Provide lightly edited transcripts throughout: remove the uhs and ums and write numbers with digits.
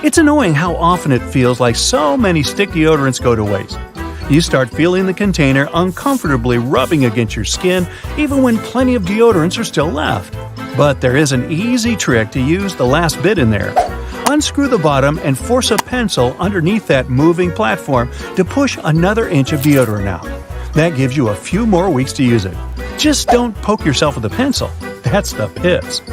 It's annoying how often it feels like so many stick deodorants go to waste. You start feeling the container uncomfortably rubbing against your skin even when plenty of deodorants are still left. But there is an easy trick to use the last bit in there. Unscrew the bottom and force a pencil underneath that moving platform to push another inch of deodorant out. That gives you a few more weeks to use it. Just don't poke yourself with a pencil. That's the pits.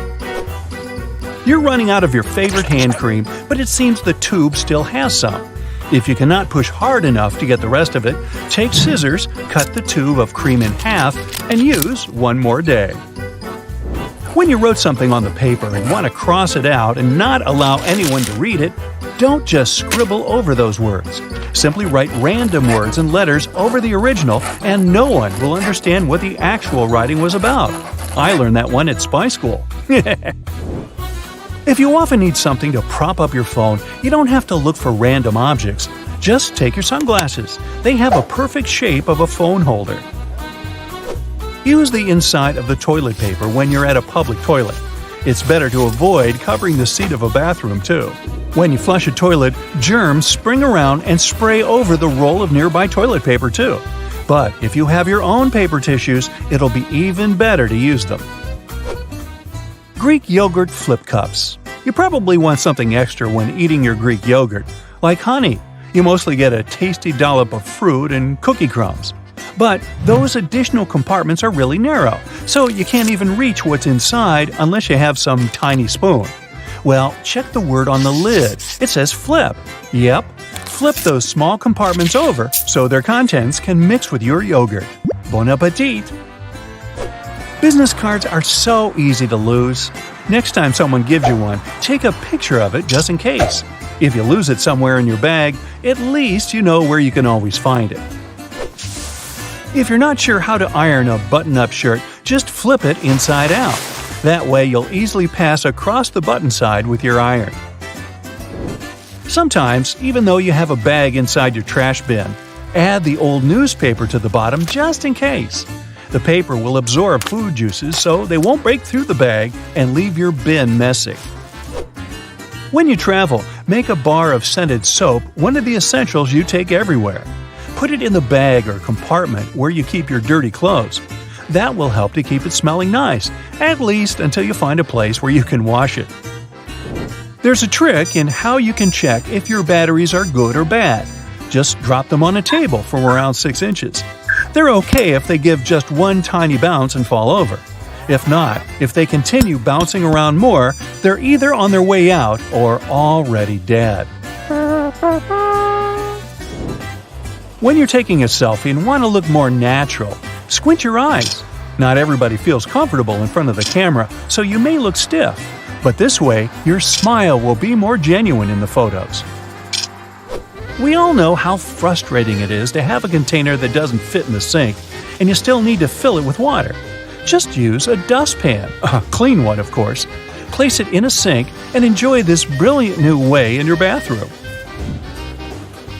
You're running out of your favorite hand cream, but it seems the tube still has some. If you cannot push hard enough to get the rest of it, take scissors, cut the tube of cream in half, and use one more day. When you wrote something on the paper and want to cross it out and not allow anyone to read it, don't just scribble over those words. Simply write random words and letters over the original, and no one will understand what the actual writing was about. I learned that one at spy school. If you often need something to prop up your phone, you don't have to look for random objects. Just take your sunglasses. They have a perfect shape of a phone holder. Use the inside of the toilet paper when you're at a public toilet. It's better to avoid covering the seat of a bathroom, too. When you flush a toilet, germs spring around and spray over the roll of nearby toilet paper, too. But if you have your own paper tissues, it'll be even better to use them. Greek yogurt flip cups. You probably want something extra when eating your Greek yogurt. Like honey, you mostly get a tasty dollop of fruit and cookie crumbs. But those additional compartments are really narrow, so you can't even reach what's inside unless you have some tiny spoon. Well, check the word on the lid. It says flip. Yep, flip those small compartments over so their contents can mix with your yogurt. Bon appetit! Business cards are so easy to lose. Next time someone gives you one, take a picture of it just in case. If you lose it somewhere in your bag, at least you know where you can always find it. If you're not sure how to iron a button-up shirt, just flip it inside out. That way you'll easily pass across the button side with your iron. Sometimes, even though you have a bag inside your trash bin, add the old newspaper to the bottom just in case. The paper will absorb food juices so they won't break through the bag and leave your bin messy. When you travel, make a bar of scented soap one of the essentials you take everywhere. Put it in the bag or compartment where you keep your dirty clothes. That will help to keep it smelling nice, at least until you find a place where you can wash it. There's a trick in how you can check if your batteries are good or bad. Just drop them on a table from around 6 inches. They're okay if they give just one tiny bounce and fall over. If not, if they continue bouncing around more, they're either on their way out or already dead. When you're taking a selfie and want to look more natural, squint your eyes. Not everybody feels comfortable in front of the camera, so you may look stiff. But this way, your smile will be more genuine in the photos. We all know how frustrating it is to have a container that doesn't fit in the sink, and you still need to fill it with water. Just use a dustpan, a clean one of course. Place it in a sink and enjoy this brilliant new way in your bathroom.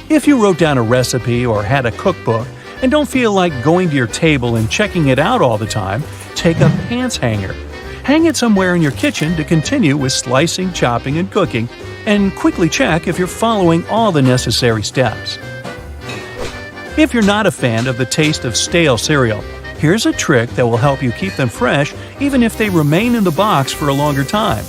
If you wrote down a recipe or had a cookbook and don't feel like going to your table and checking it out all the time, take a pants hanger. Hang it somewhere in your kitchen to continue with slicing, chopping, and cooking, and quickly check if you're following all the necessary steps. If you're not a fan of the taste of stale cereal, here's a trick that will help you keep them fresh even if they remain in the box for a longer time.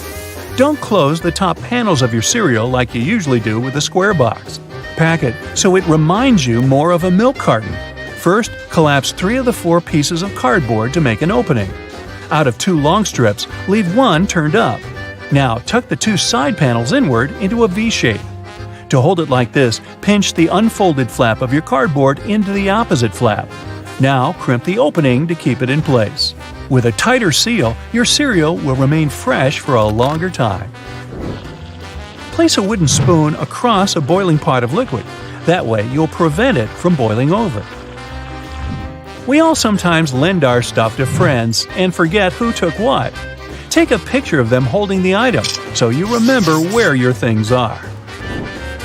Don't close the top panels of your cereal like you usually do with a square box. Pack it so it reminds you more of a milk carton. First, collapse 3 of the 4 pieces of cardboard to make an opening. Out of 2 long strips, leave 1 turned up. Now tuck the 2 side panels inward into a V shape. To hold it like this, pinch the unfolded flap of your cardboard into the opposite flap. Now crimp the opening to keep it in place. With a tighter seal, your cereal will remain fresh for a longer time. Place a wooden spoon across a boiling pot of liquid. That way you'll prevent it from boiling over. We all sometimes lend our stuff to friends and forget who took what. Take a picture of them holding the item so you remember where your things are.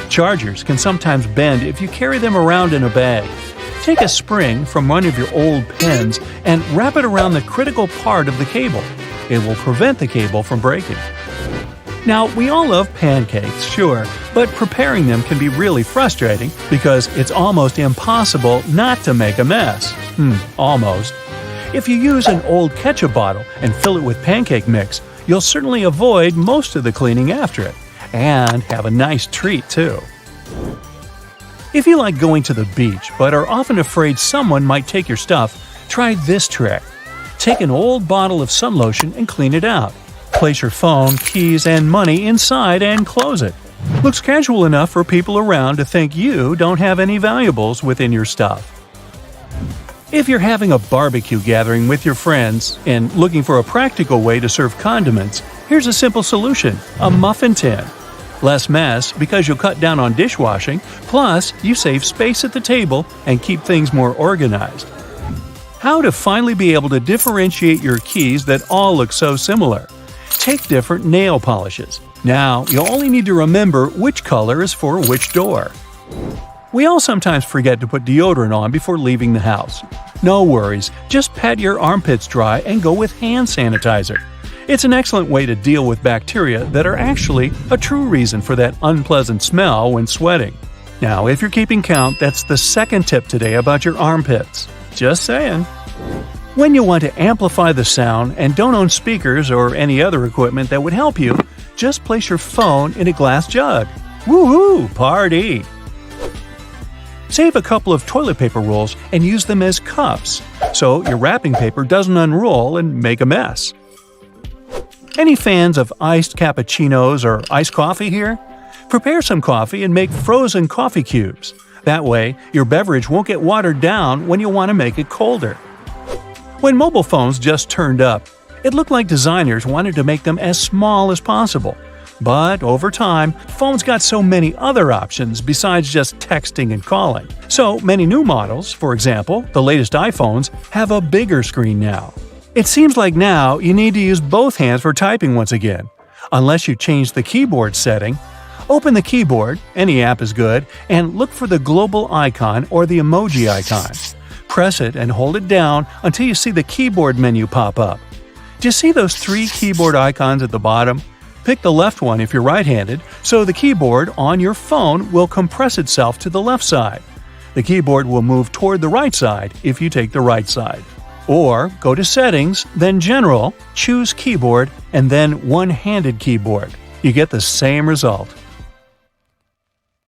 Chargers can sometimes bend if you carry them around in a bag. Take a spring from one of your old pens and wrap it around the critical part of the cable. It will prevent the cable from breaking. Now, we all love pancakes, sure, but preparing them can be really frustrating because it's almost impossible not to make a mess. Almost. If you use an old ketchup bottle and fill it with pancake mix, you'll certainly avoid most of the cleaning after it, and have a nice treat too. If you like going to the beach but are often afraid someone might take your stuff, try this trick. Take an old bottle of sun lotion and clean it out. Place your phone, keys, and money inside and close it. Looks casual enough for people around to think you don't have any valuables within your stuff. If you're having a barbecue gathering with your friends and looking for a practical way to serve condiments, here's a simple solution: a muffin tin. Less mess because you'll cut down on dishwashing, plus you save space at the table and keep things more organized. How to finally be able to differentiate your keys that all look so similar. Take different nail polishes. Now, you'll only need to remember which color is for which door. We all sometimes forget to put deodorant on before leaving the house. No worries, just pat your armpits dry and go with hand sanitizer. It's an excellent way to deal with bacteria that are actually a true reason for that unpleasant smell when sweating. Now, if you're keeping count, that's the second tip today about your armpits. Just saying. When you want to amplify the sound and don't own speakers or any other equipment that would help you, just place your phone in a glass jug. Woohoo! Party! Save a couple of toilet paper rolls and use them as cups, so your wrapping paper doesn't unroll and make a mess. Any fans of iced cappuccinos or iced coffee here? Prepare some coffee and make frozen coffee cubes. That way, your beverage won't get watered down when you want to make it colder. When mobile phones just turned up, it looked like designers wanted to make them as small as possible. But over time, phones got so many other options besides just texting and calling. So many new models, for example, the latest iPhones, have a bigger screen now. It seems like now you need to use both hands for typing once again. Unless you change the keyboard setting, open the keyboard, any app is good, and look for the global icon or the emoji icon. Press it and hold it down until you see the keyboard menu pop up. Do you see those three keyboard icons at the bottom? Pick the left one if you're right-handed, so the keyboard on your phone will compress itself to the left side. The keyboard will move toward the right side if you take the right side. Or go to Settings, then General, choose Keyboard, and then One-Handed Keyboard. You get the same result.